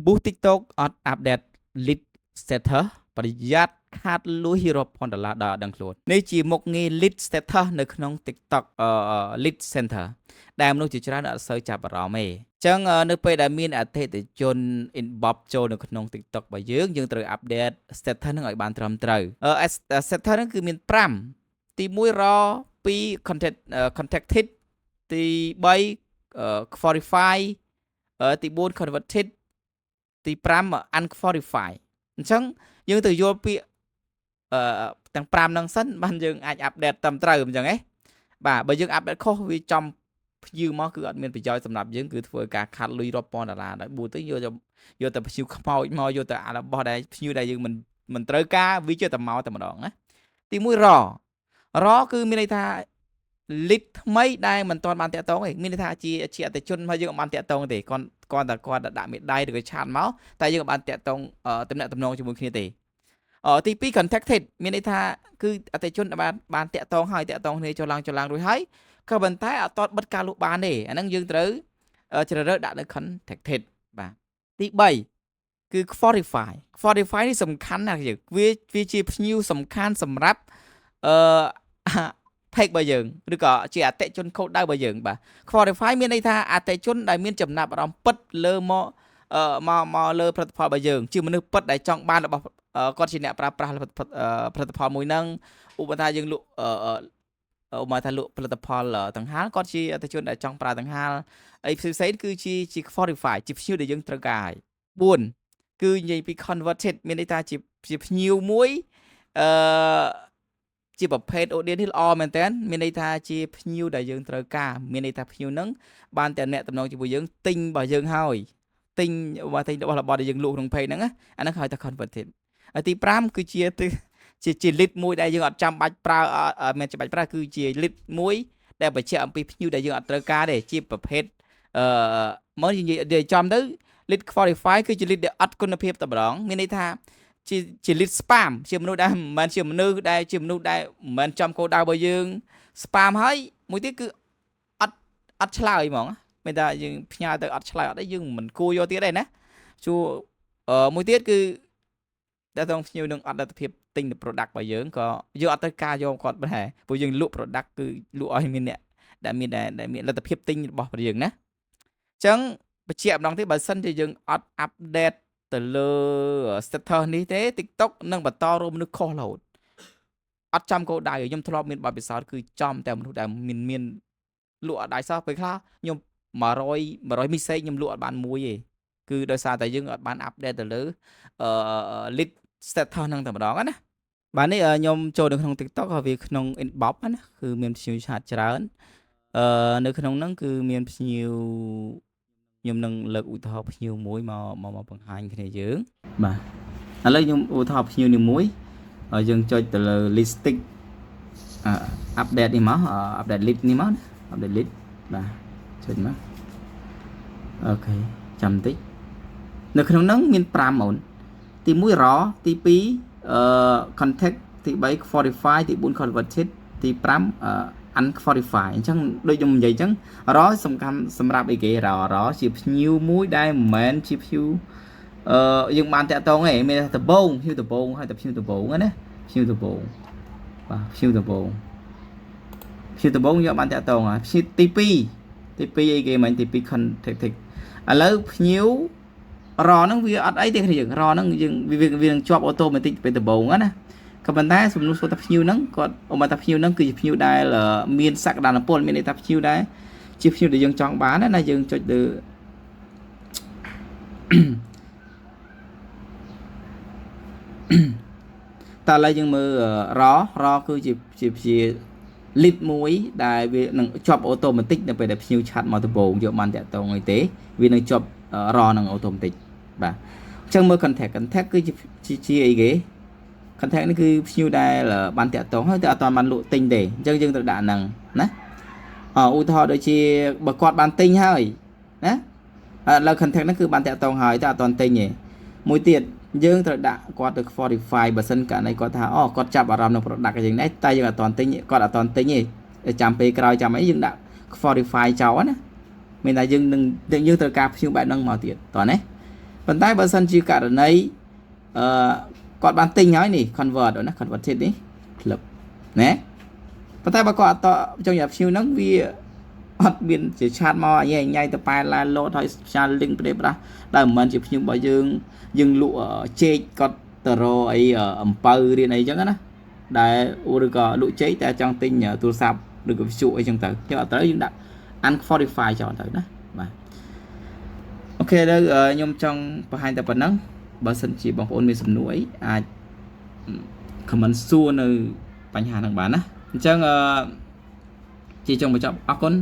boost TikTok អត់ update lead status ប្រយ័ត្នខាតលុយរាប់ពាន់ដុល្លារដល់ដឹងខ្លួននេះជាមុខងារ lead status នៅក្នុង TikTok lead center ដែលមនុស្សជាច្រើនអត់សូវចាប់អារម្មណ៍ទេអញ្ចឹងនៅពេលដែលមានអតិថិជន inbox ចូលនៅក្នុង TikTok របស់យើងត្រូវ update status ហ្នឹងឲ្យបានត្រឹមត្រូវstatus ហ្នឹងគឺមាន5ទី1 raw 2 contacted ទី3 qualify ទី4 converted ទី5 unqualified អញ្ចឹងយើងត្រូវយល់ពាក្យទាំង5ហ្នឹងសិនបានយើងអាចអាប់ដេតត្រឹមត្រូវអញ្ចឹងហ៎បាទបើយើងអាប់ដេតខុសវាចំភ្ញៀវមកគឺអត់មានប្រយោជន៍សម្រាប់យើងគឺធ្វើការខាត់លុយរាប់ពាន់ដុល្លារដោយបួទៅយកតែភ្ញៀវខ្មោចមកយកតែរបស់ដែលភ្ញៀវដែលយើងមិនត្រូវការវាជាតែមកតែម្ដងណាទី1 raw គឺមានន័យថា lead ថ្មីដែលមិនទាន់បានតាក់ទងទេមានន័យថាជាអតិជនមកយើងអត់បានតាក់ទងទេគាត់ដាក់មេដៃឬក៏ឆាតមកតែយើងអត់បានតាក់ទងតំណែងតំណងជាមួយគ្នាទេទី2 contacted មានន័យថាគឺអតិជនបានតាក់ទងហើយតាក់ទងគ្នាចូលឡើងរួចហើយក៏ប៉ុន្តែអត់តបិទការលក់បានទេអាហ្នឹងយើងត្រូវជ្រើសរើសដាក់នៅ contacted បាទទី3គឺ qualify នេះសំខាន់ណាស់យើងវាជាភ្ញៀវសំខាន់សម្រាប់page របស់យើងឬក៏ជាអតិជនខូដដៅរបស់យើងបាទ qualify មានន័យថាអតិជនដែលមានចំណាប់អារម្មណ៍ពិតលើមកលើផលិតផលរបស់យើងជាមនុស្សពិតដែលចង់បានរបស់គាត់ជាអ្នកប្រើប្រាស់ផលិតផលមួយហ្នឹងឧបមាថាយើងលក់លក់ផលិតផលទាំងហាលគាត់ជាអតិជនដែលចង់ប្រើទាំងហាលអីផ្សេងៗគឺជា qualify ជាភ្ញៀវដែលយើងត្រូវការហើយ4គឺនិយាយពី converted មានន័យថាជាភ្ញៀវមួយជាប្រភេទ audience នេះល្អមែនតើមានន័យថាជាភ្ញៀវដែលយើងត្រូវការមានន័យថាភ្ញៀវហ្នឹងបានតែអ្នកតំណងជាមួយយើងទិញរបស់យើងហើយទិញរបស់ដែលយើងលក់ក្នុង page ហ្នឹងអាហ្នឹងហៅថា converted ហើយទី5គឺជា lead មួយដែលយើងអត់ចាំបាច់ប្រើមិនចាំបាច់ប្រើគឺជា lead មួយដែលបញ្ជាក់អំពីភ្ញៀវដែលយើងអត់ត្រូវការទេជាប្រភេទមកនិយាយចំទៅ lead qualify គឺជា lead ដែលអត់គុណភាពតែម្ដងមានន័យថាជា lead spam ជាមនុស្សដែលមិនមែនជាមនុស្សដែលមិនមែនចំគោលដៅរបស់យើង spam ហើយមួយទៀតគឺអត់ឆ្លើយហ្មងមានតែយើងផ្ញើទៅអត់ឆ្លើយអត់ទេយើងមិនគួរយកទៀតទេណាជួមួយទៀតគឺតែតងភ្ញៀវនឹងអត់លទ្ធភាពទិញ product របស់យើងក៏យើងអត់ត្រូវការយកគាត់ដែរព្រោះយើងលក់ product គឺលក់ឲ្យមានអ្នកដែលមានលទ្ធភាពទិញរបស់យើងណាអញ្ចឹងបញ្ជាក់ម្ដងទៀតបើសិនជាយើងអត់ update ទៅលើ status នេះទេ TikTok នឹងបន្តរកមនុស្សខុសរហូតអត់ចំគោលដៅខ្ញុំធ្លាប់មានបទពិសោធន៍គឺចំតែមនុស្សដែលមានលក់អត់ដៃសោះពេលខ្លះខ្ញុំ100 message ខ្ញុំលក់អត់បានមួយទេគឺដោយសារតែយើងអត់បាន update ទៅលើlead status ហ្នឹងតែម្ដងណាបាទនេះខ្ញុំចូលនៅក្នុង TikTok ហើយវាក្នុង inbox ណាគឺមានភ្ញៀវឆាតច្រើននៅក្នុងហ្នឹងគឺមានភ្ញៀវខ្ញុំនឹងលើកឧទាហរណ៍ភ្ញៀវមួយមកបង្ហាញគ្នាយើងបាទឥឡូវខ្ញុំឧទាហរណ៍ភ្ញៀវនេះមួយយើងចុចទៅលើ listing update នេះមក update lead នេះមក update lead បាទចុចមកអូខេចាំបន្តិចនៅក្នុងហ្នឹងមាន5អូនទី1 raw ទី2contact ទី3 qualify ទី4 converted ទី5 unqualified អញ្ចឹងដូចខ្ញុំនិយាយអញ្ចឹង raw សំខាន់សម្រាប់អីគេ raw ជាភ្ញៀវមួយដែលមិនមែនជាភ្ញៀវយើងបានតាក់ទងទេមានតែដបងភ្ញៀវដបងហើយតែភ្ញៀវដបងណាភ្ញៀវដបងបាទភ្ញៀវដបងយើងបានតាក់ទងហើយភ្ញៀវទី2អីគេមិនទី2 contact ឥឡូវភ្ញៀវរហ្នឹងវាអត់អីទេគ្នាយើងរហ្នឹងយើងវានឹងជាប់អូតូម៉ាទិកពេលដំបូងណាក៏ប៉ុន្តែសំណួរសួរថាភ្ញៀវហ្នឹងគាត់មកថាភ្ញៀវហ្នឹងគឺជាភ្ញៀវដែលមានសក្តានុពលមានន័យថាភ្ញៀវដែលជាភ្ញៀវដែលយើងចង់បានណាយើងចុចលើតើឥឡូវយើងមើលរគឺជា lead មួយដែលវានឹងជាប់អូតូម៉ាទិកនៅពេលដែលភ្ញៀវឆាត់មកដំបូងយកបានតាក់ទងអីទេវានឹងជាប់នឹងអូតូម៉ាទិកបាទអញ្ចឹងមើល contact គឺជាអីគេ contact នេះគឺភ្ញៀវដែលបានតាក់ទងហើយតែអត់បានលក់ទិញទេអញ្ចឹងយើងត្រូវដាក់ហ្នឹងណាឧទាហរណ៍ដូចជាបើគាត់បានទិញហើយណាឥឡូវ contact ហ្នឹងគឺបានតាក់ទងហើយតែអត់ទិញទេមួយទៀតយើងត្រូវដាក់គាត់ទៅ qualify បើសិនករណីគាត់ថាគាត់ចាប់អារម្មណ៍នឹង product យ៉ាងនេះតែយើងអត់ទិញគាត់អត់ទិញទេចាំពេលក្រោយចាំអីយើងដាក់ qualify ចោលណាមានតែយើងត្រូវការភ្ញៀវបែបហ្នឹងមកទៀតតោះណា ប៉ុន្តែបើសិនជាករណីគាត់បានទិញហើយនេះ convert ណា converted នេះ clip ណាប៉ុន្តែបើគាត់អត់ចង់យកភ្ញៀវហ្នឹងវាអត់មានជាឆាតមកញ៉ៃទៅប៉ែឡានលោតហើយផ្សាយ link ប្រេប្រាស់ដែលមិនមែនជាភ្ញៀវរបស់យើងលក់ចេកគាត់ទៅរកអីអំពៅរៀនអីចឹងណាដែលឬក៏លក់ចេកតែចង់ទិញទូរស័ព្ទឬក៏វិទ្យុអីចឹងទៅយើងអត់ត្រូវយើងដាក់ unqualified ចោលទៅណាបាទអូខេទៅខ្ញុំចង់បង្ហាញតែប៉ុណ្ណឹងបើសិនជាបងប្អូនមានសំណួរអីអាច comment សួរនៅបញ្ហាហ្នឹងបានណាអញ្ចឹងជាចុងបញ្ចប់អរគុណ